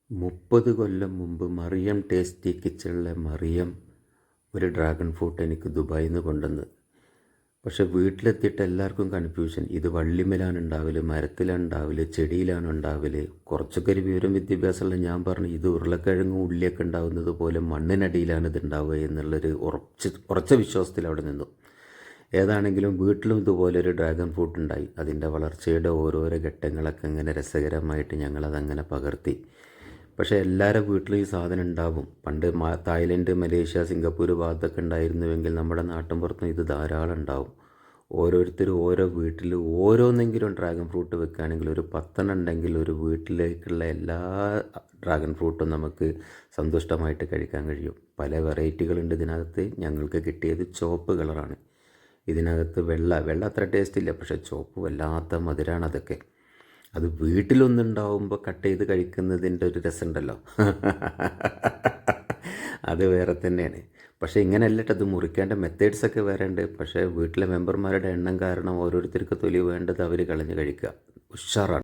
30 കൊല്ലം മുമ്പ് മറിയം ടേസ്റ്റി കിച്ചണിലെ മറിയം ഒരു dragon fruit എനിക്ക് ദുബായിൽ നിന്ന് കൊണ്ടുവന്ന്. പക്ഷെ വീട്ടിലെത്തിയിട്ട് എല്ലാവർക്കും കൺഫ്യൂഷൻ. ഇത് വള്ളിമേലാണ് ഉണ്ടാവല്, മരത്തിലാണ് ഉണ്ടാവല്, ചെടിയിലാണ് ഉണ്ടാവല്. കുറച്ചൊക്കെ ഒരു വിവരം വിദ്യാഭ്യാസമുള്ള ഞാൻ പറഞ്ഞു ഇത് ഉരുളക്കിഴങ്ങും ഉള്ളിയൊക്കെ ഉണ്ടാകുന്നത് പോലെ മണ്ണിനടിയിലാണ് ഇത് ഉണ്ടാവുക എന്നുള്ളൊരു ഉറച്ച വിശ്വാസത്തിൽ അവിടെ നിന്നു. ഏതാണെങ്കിലും വീട്ടിലും ഇതുപോലെ ഒരു ഡ്രാഗൺ ഫ്രൂട്ട് ഉണ്ടായി. അതിൻ്റെ വളർച്ചയുടെ ഓരോരോ ഘട്ടങ്ങളൊക്കെ ഇങ്ങനെ രസകരമായിട്ട് ഞങ്ങളതങ്ങനെ പകർത്തി. പക്ഷേ എല്ലാവരുടെ വീട്ടിലും ഈ സാധനം ഉണ്ടാവും. പണ്ട് തായ്ലൻഡ്, മലേഷ്യ, സിംഗപ്പൂർ ഭാഗത്തൊക്കെ ഉണ്ടായിരുന്നുവെങ്കിൽ നമ്മുടെ നാട്ടിൻപുറത്തും ഇത് ധാരാളം ഉണ്ടാവും. ഓരോരുത്തരും ഓരോ വീട്ടിൽ ഓരോന്നെങ്കിലും ഡ്രാഗൺ ഫ്രൂട്ട് വെക്കുകയാണെങ്കിൽ ഒരു 10 ഉണ്ടെങ്കിൽ ഒരു വീട്ടിലേക്കുള്ള എല്ലാ ഡ്രാഗൺ ഫ്രൂട്ടും നമുക്ക് സന്തുഷ്ടമായിട്ട് കഴിക്കാൻ കഴിയും. പല വെറൈറ്റികളുണ്ട് ഇതിനകത്ത്. ഞങ്ങൾക്ക് കിട്ടിയത് ചുവപ്പ് കളറാണ്. ഇതിനകത്ത് വെള്ള അത്ര ടേസ്റ്റ് ഇല്ല, പക്ഷേ ചുവപ്പ് വല്ലാത്ത മധുരമാണ്. അതൊക്കെ അത് വീട്ടിലൊന്നുണ്ടാവുമ്പോൾ കട്ട് ചെയ്ത് കഴിക്കുന്നതിൻ്റെ ഒരു രസമുണ്ടല്ലോ, അത് വേറെ തന്നെയാണ്. പക്ഷേ ഇങ്ങനെയല്ല അത് മുറിക്കേണ്ട മെത്തേഡ്സൊക്കെ വേറെ ഉണ്ട്. പക്ഷേ വീട്ടിലെ മെമ്പർമാരുടെ എണ്ണം കാരണം ഓരോരുത്തർക്ക് തൊലി വേണ്ടത് അവർ കളഞ്ഞ് കഴിക്കുക. ഉഷാറാണ്.